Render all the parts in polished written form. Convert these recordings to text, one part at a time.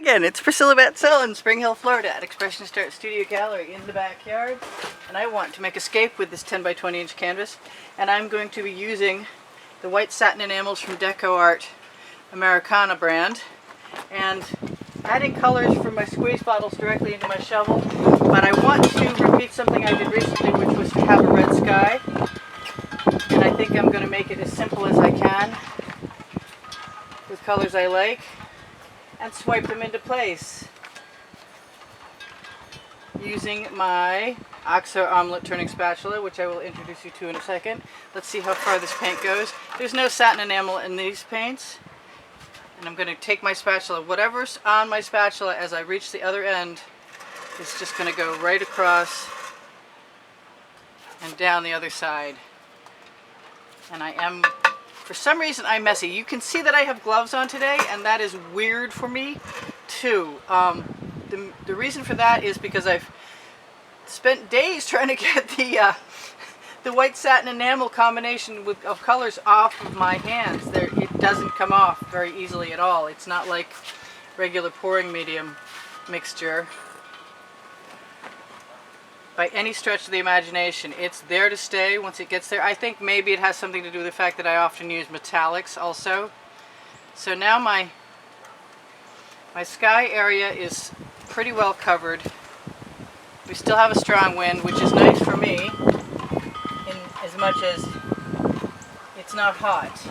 Again, it's Priscilla Batzell in Spring Hill, Florida at Expressionist Art Studio Gallery in the backyard. And I want to make a scape with this 10 by 20 inch canvas. And I'm going to be using the white satin enamels from Deco Art Americana brand. And adding colors from my squeeze bottles directly into my shovel. But I want to repeat something I did recently, which was to have a red sky. And I think I'm going to make it as simple as I can with colors I like. And swipe them into place using my OXO omelet turning spatula, which I will introduce you to in a second. Let's see how far this paint goes. There's no satin enamel in these paints. And I'm going to take my spatula, whatever's on my spatula as I reach the other end, is just going to go right across and down the other side. And I am, for some reason, I'm messy. You can see that I have gloves on today, and that is weird for me, too. The reason for that is because I've spent days trying to get the white satin enamel combination of colors off of my hands. It doesn't come off very easily at all. It's not like regular pouring medium mixture by any stretch of the imagination. It's there to stay once it gets there. I think maybe it has something to do with the fact that I often use metallics also. So now my sky area is pretty well covered. We still have a strong wind, which is nice for me in as much as it's not hot.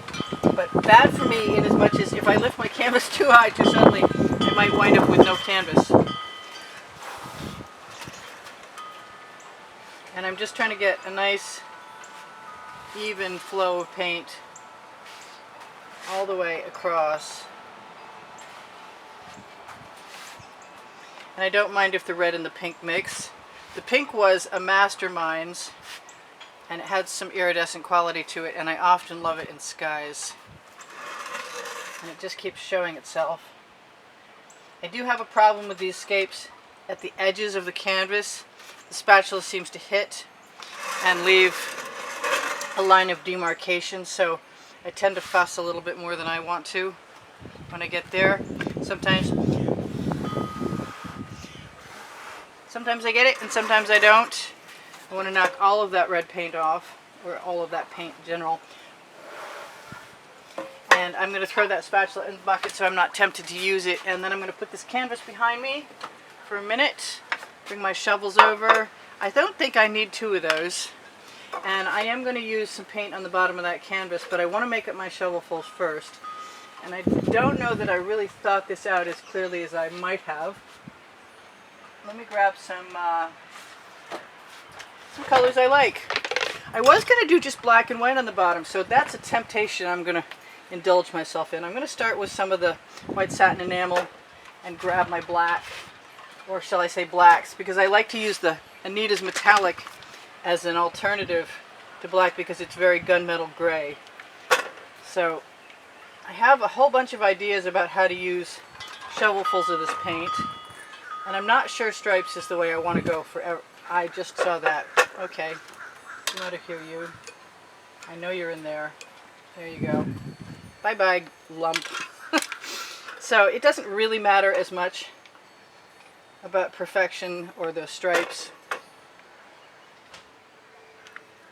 But bad for me in as much as if I lift my canvas too high too suddenly, I might wind up with no canvas. And I'm just trying to get a nice even flow of paint all the way across. And I don't mind if the red and the pink mix. The pink was a mastermind's and it had some iridescent quality to it, and I often love it in skies. And it just keeps showing itself. I do have a problem with these scapes at the edges of the canvas. The spatula seems to hit and leave a line of demarcation, so I tend to fuss a little bit more than I want to when I get there. Sometimes I get it and sometimes I don't. I want to knock all of that red paint off, or all of that paint in general. And I'm going to throw that spatula in the bucket so I'm not tempted to use it. And then I'm going to put this canvas behind me for a minute. Bring my shovels over. I don't think I need two of those. And I am going to use some paint on the bottom of that canvas, but I want to make up my shovelfuls first. And I don't know that I really thought this out as clearly as I might have. Let me grab some colors I like. I was going to do just black and white on the bottom, so that's a temptation I'm going to indulge myself in. I'm going to start with some of the white satin enamel and grab my black, or shall I say blacks, because I like to use the Anita's metallic as an alternative to black because it's very gunmetal gray. So I have a whole bunch of ideas about how to use shovelfuls of this paint, and I'm not sure stripes is the way I want to go forever. I just saw that. Okay, I'm out of here, you. I know you're in there. There you go. Bye-bye, lump. So it doesn't really matter as much about perfection or the stripes.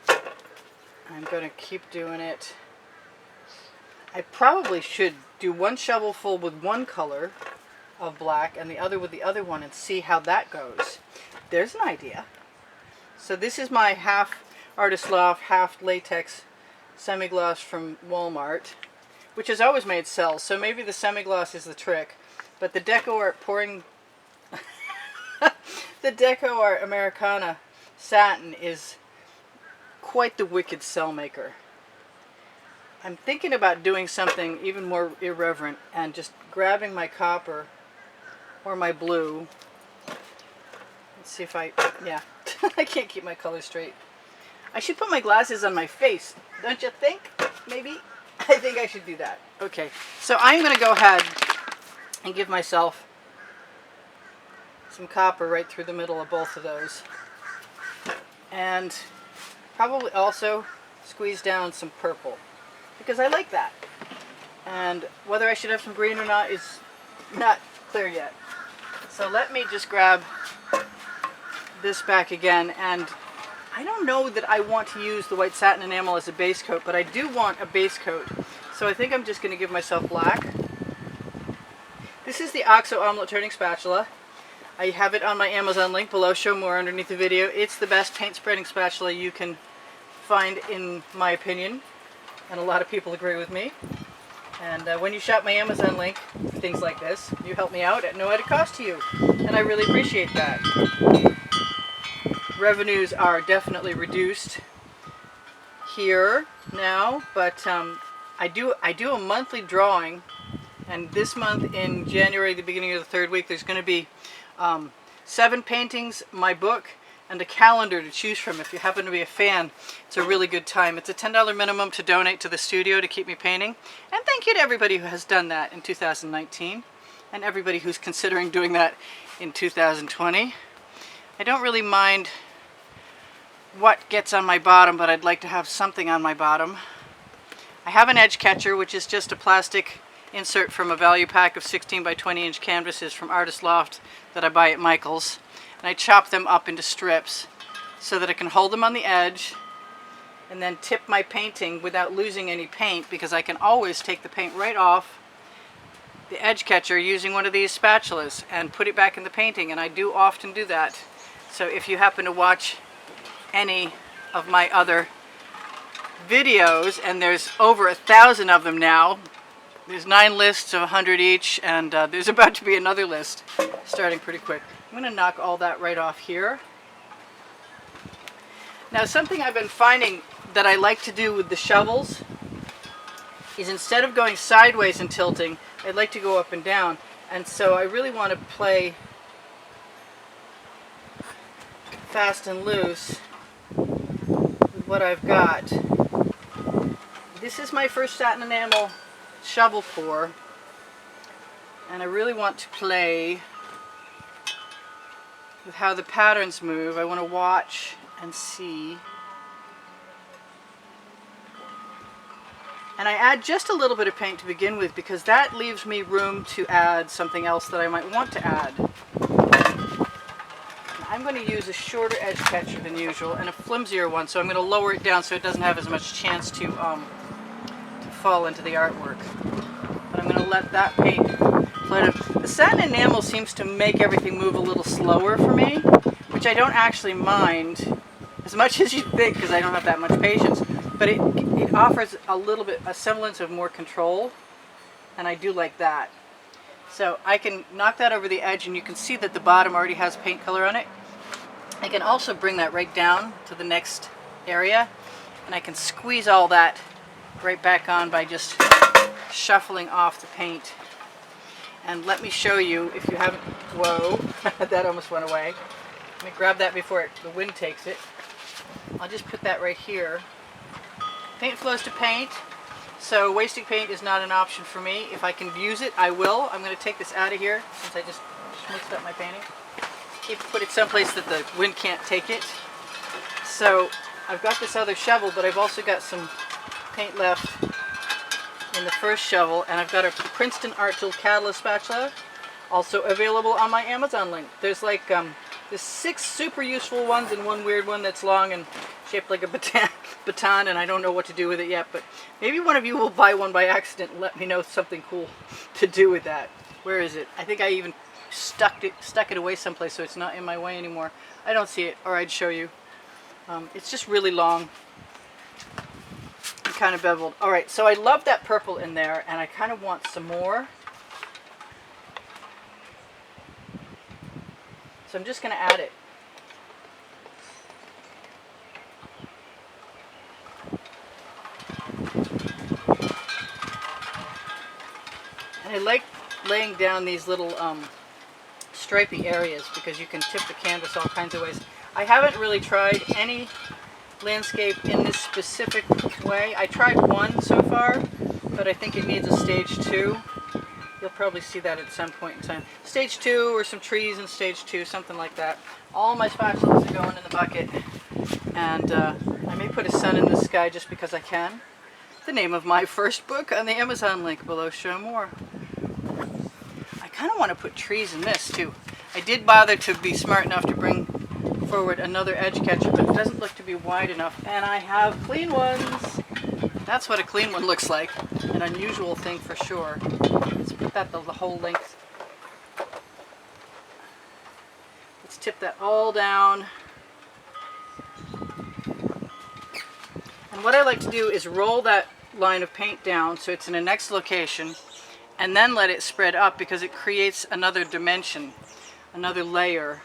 I'm going to keep doing it. I probably should do one shovelful with one color of black and the other with the other one and see how that goes. There's an idea. So this is my half Artist Loft, half latex semi-gloss from Walmart, which has always made cells, so maybe the semi-gloss is the trick. But the Deco Art pouring the Deco Art Americana satin is quite the wicked cell maker. I'm thinking about doing something even more irreverent and just grabbing my copper or my blue. Let's see if yeah, I can't keep my colors straight. I should put my glasses on my face, don't you think? Maybe? I think I should do that. Okay, so I'm going to go ahead and give myself some copper right through the middle of both of those. And probably also squeeze down some purple, because I like that. And whether I should have some green or not is not clear yet. So let me just grab this back again, and I don't know that I want to use the white satin enamel as a base coat, but I do want a base coat. So I think I'm just going to give myself black. This is the OXO omelet turning spatula. I have it on my Amazon link below, show more underneath the video. It's the best paint spreading spatula you can find, in my opinion, and a lot of people agree with me. And when you shop my Amazon link for things like this, you help me out at no added cost to you, and I really appreciate that. Revenues are definitely reduced here now, but I do a monthly drawing, and this month in January, the beginning of the third week, there's going to be 7 paintings, my book, and a calendar to choose from. If you happen to be a fan, it's a really good time. It's a $10 minimum to donate to the studio to keep me painting. And thank you to everybody who has done that in 2019, and everybody who's considering doing that in 2020. I don't really mind what gets on my bottom, but I'd like to have something on my bottom. I have an edge catcher, which is just a plastic insert from a value pack of 16 by 20 inch canvases from Artist Loft that I buy at Michael's. And I chop them up into strips so that I can hold them on the edge and then tip my painting without losing any paint, because I can always take the paint right off the edge catcher using one of these spatulas and put it back in the painting, and I do often do that. So if you happen to watch any of my other videos, and there's over 1,000 of them now, there's 9 lists of 100 each, and there's about to be another list starting pretty quick. I'm going to knock all that right off here. Now, something I've been finding that I like to do with the shovels is, instead of going sideways and tilting, I'd like to go up and down. And so I really want to play fast and loose with what I've got. This is my first satin enamel shovel pour, and I really want to play with how the patterns move. I want to watch and see. And I add just a little bit of paint to begin with, because that leaves me room to add something else that I might want to add. I'm going to use a shorter edge catcher than usual and a flimsier one, so I'm going to lower it down so it doesn't have as much chance to fall into the artwork. But I'm going to let that paint float up. The satin enamel seems to make everything move a little slower for me, which I don't actually mind as much as you'd think, because I don't have that much patience. But it offers a little bit, a semblance of more control, and I do like that. So I can knock that over the edge, and you can see that the bottom already has paint color on it. I can also bring that right down to the next area, and I can squeeze all that right back on by just shuffling off the paint. And let me show you, if you haven't, whoa, that almost went away. Let me grab that before the wind takes it. I'll just put that right here. Paint flows to paint, so wasting paint is not an option for me. If I can use it, I will. I'm going to take this out of here since I just schmutzed up my painting. Put it someplace that the wind can't take it. So I've got this other shovel, but I've also got some paint left in the first shovel, and I've got a Princeton Art Tool Catalyst spatula, also available on my Amazon link. There's like there's 6 super useful ones and 1 weird one that's long and shaped like a baton, and I don't know what to do with it yet, but maybe one of you will buy one by accident and let me know something cool to do with that. Where is it? I think I even stuck it away someplace so it's not in my way anymore. I don't see it, or I'd show you. It's just really long and kind of beveled. Alright, so I love that purple in there, and I kind of want some more. So I'm just going to add it. And I like laying down these little stripy areas because you can tip the canvas all kinds of ways. I haven't really tried any landscape in this specific way. I tried one so far, but I think it needs a stage 2. You'll probably see that at some point in time. Stage 2, or some trees in stage 2, something like that. All my spatulas are going in the bucket, and I may put a sun in the sky just because I can. The name of my first book on the Amazon link below, show more. I kind of want to put trees in this too. I did bother to be smart enough to bring forward another edge catcher, but it doesn't look to be wide enough. And I have clean ones. That's what a clean one looks like. An unusual thing for sure. Let's put that the whole length. Let's tip that all down. And what I like to do is roll that line of paint down so it's in the next location, and then let it spread up because it creates another dimension, another layer,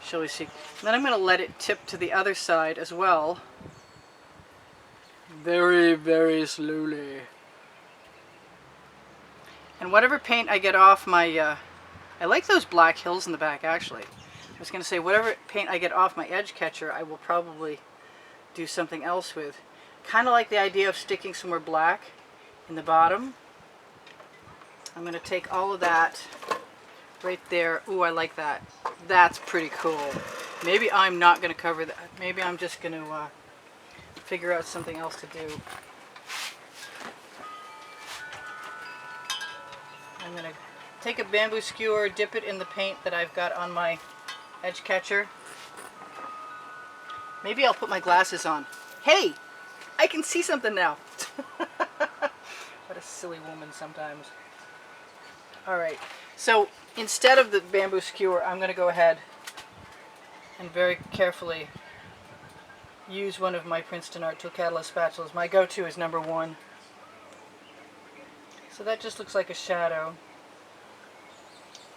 shall we see. And then I'm going to let it tip to the other side as well. Very, very slowly. And whatever paint I get off my, I like those black hills in the back actually. I was going to say whatever paint I get off my edge catcher I will probably do something else with. Kind of like the idea of sticking some more black in the bottom. I'm going to take all of that right there. Ooh, I like that. That's pretty cool. Maybe I'm not going to cover that. Maybe I'm just going to figure out something else to do. I'm going to take a bamboo skewer, dip it in the paint that I've got on my edge catcher. Maybe I'll put my glasses on. Hey! I can see something now. What a silly woman sometimes. Alright, so instead of the bamboo skewer, I'm going to go ahead and very carefully use one of my Princeton Art Tool Catalyst spatulas. My go-to is number 1. So that just looks like a shadow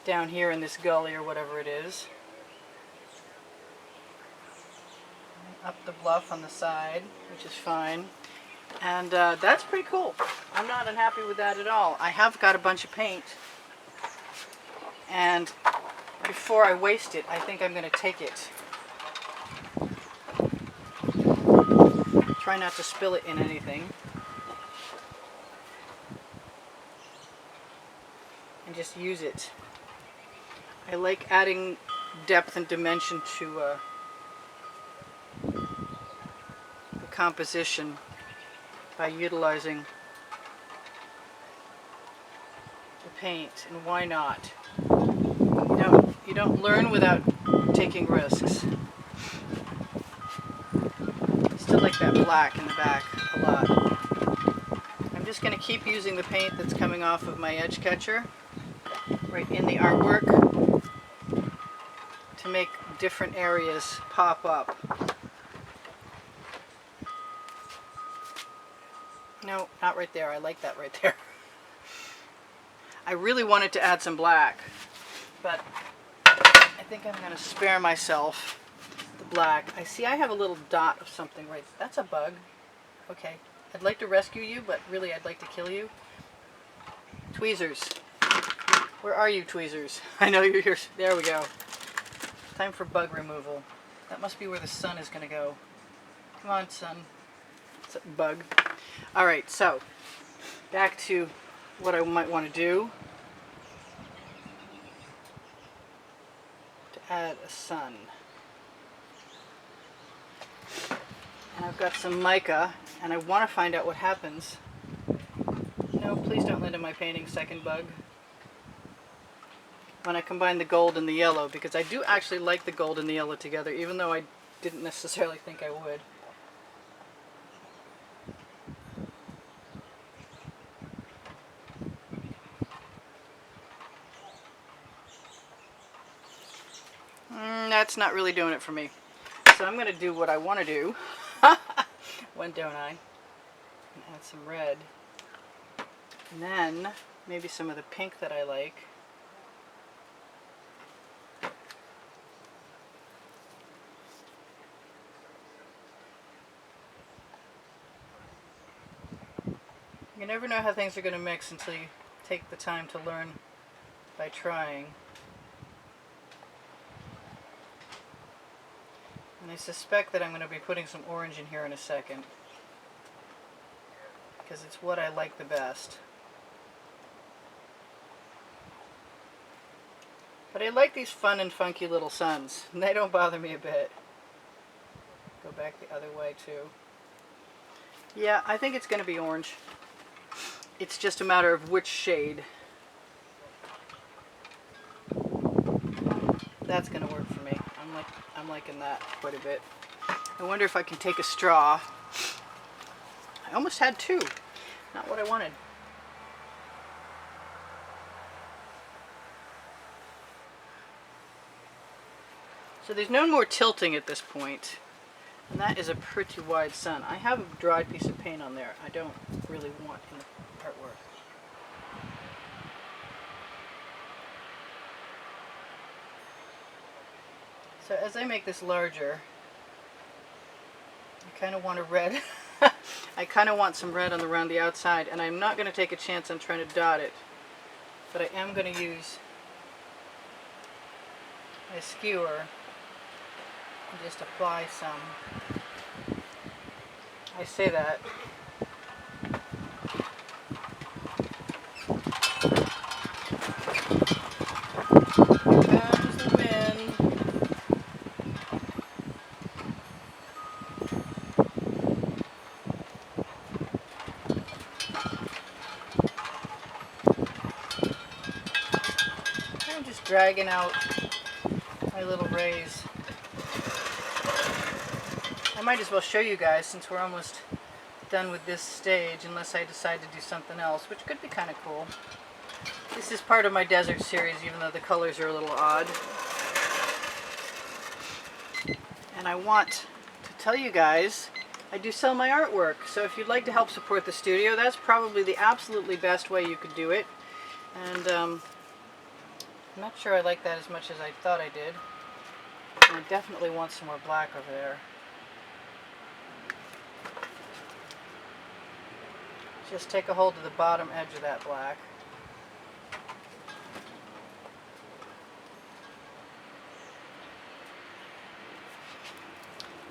down here in this gully or whatever it is. Up the bluff on the side, which is fine. And that's pretty cool. I'm not unhappy with that at all. I have got a bunch of paint, and before I waste it, I think I'm going to take it. Try not to spill it in anything. And just use it. I like adding depth and dimension to the composition by utilizing the paint, and why not? You don't learn without taking risks. I still like that black in the back a lot. I'm just going to keep using the paint that's coming off of my edge catcher right in the artwork to make different areas pop up. No, not right there. I like that right there. I really wanted to add some black, but I think I'm going to spare myself the black. I see I have a little dot of something right. That's a bug. Okay. I'd like to rescue you, but really I'd like to kill you. Tweezers. Where are you, tweezers? I know you're here. There we go. Time for bug removal. That must be where the sun is going to go. Come on, sun. It's a bug. Alright, so back to what I might want to do to add a sun. And I've got some mica, and I want to find out what happens. No, please don't land in my painting, second bug. When I combine the gold and the yellow, because I do actually like the gold and the yellow together, even though I didn't necessarily think I would. That's not really doing it for me. So I'm going to do what I want to do. When don't I? And add some red. And then maybe some of the pink that I like. You never know how things are going to mix until you take the time to learn by trying. And I suspect that I'm going to be putting some orange in here in a second, because it's what I like the best. But I like these fun and funky little suns, and they don't bother me a bit. Go back the other way too. Yeah, I think it's going to be orange. It's just a matter of which shade. That's going to work for me. I'm liking that quite a bit. I wonder if I can take a straw. I almost had two. Not what I wanted. So there's no more tilting at this point. And that is a pretty wide sun. I have a dried piece of paint on there. I don't really want in the artwork. So as I make this larger, I kind of want a red. I kind of want some red around the outside, and I'm not going to take a chance on trying to dot it, but I am going to use my skewer and just apply some. I say that. Here comes the wind. I'm just dragging out my little rays. I might as well show you guys since we're almost done with this stage, unless I decide to do something else, which could be kind of cool. This is part of my desert series, even though the colors are a little odd. And I want to tell you guys, I do sell my artwork, so if you'd like to help support the studio, that's probably the absolutely best way you could do it. And I'm not sure I like that as much as I thought I did. And I definitely want some more black over there. Just take a hold of the bottom edge of that black.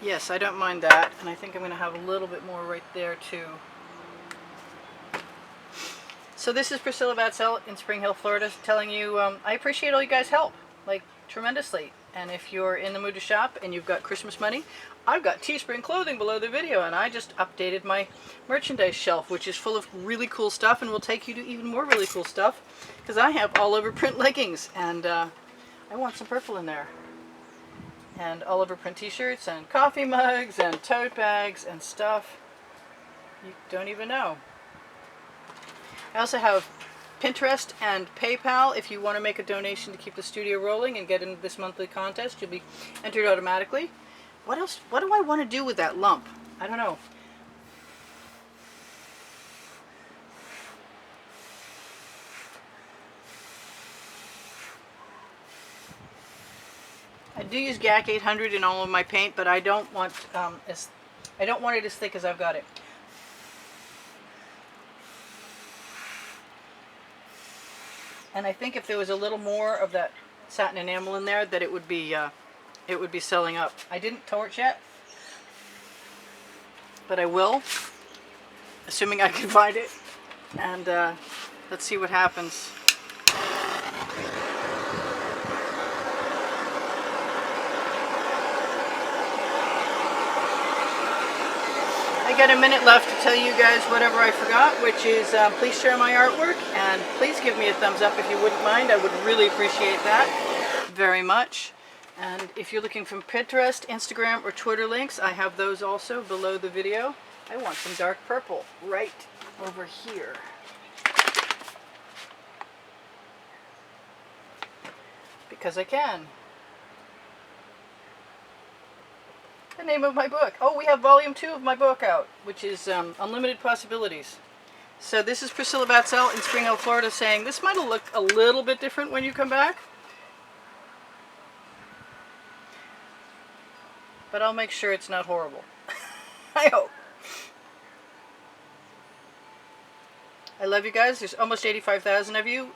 Yes, I don't mind that, and I think I'm going to have a little bit more right there too. So this is Priscilla Batzell in Spring Hill, Florida, telling you I appreciate all you guys' help, like tremendously. And if you're in the mood to shop and you've got Christmas money, I've got Teespring clothing below the video, and I just updated my merchandise shelf, which is full of really cool stuff, and will take you to even more really cool stuff, because I have all over print leggings, and I want some purple in there. And all over print t-shirts and coffee mugs and tote bags and stuff you don't even know. I also have Pinterest and PayPal. If you want to make a donation to keep the studio rolling and get into this monthly contest, you'll be entered automatically. What else? What do I want to do with that lump? I don't know. I do use GAC 800 in all of my paint, but I don't want it as thick as I've got it. And I think if there was a little more of that satin enamel in there, that it would be selling up. I didn't torch yet, but I will, assuming I can find it. And let's see what happens. I got a minute left to tell you guys whatever I forgot, which is please share my artwork, and please give me a thumbs up if you wouldn't mind. I would really appreciate that very much. And if you're looking for Pinterest, Instagram, or Twitter links, I have those also below the video. I want some dark purple right over here. Because I can. The name of my book. Oh, we have volume 2 of my book out, which is Unlimited Possibilities. So this is Priscilla Batzell in Spring Hill, Florida, saying this might look a little bit different when you come back, but I'll make sure it's not horrible. I hope. I love you guys. There's almost 85,000 of you.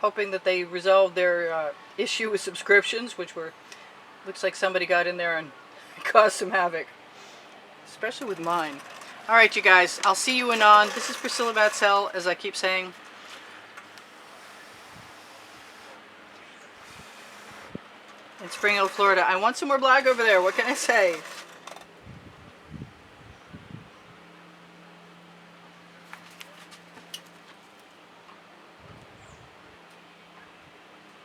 Hoping that they resolved their issue with subscriptions, which looks like somebody got in there and caused some havoc, especially with mine. All right, you guys, I'll see you anon. This is Priscilla Batzell, as I keep saying. In Spring Hill, Florida. I want some more black over there. What can I say?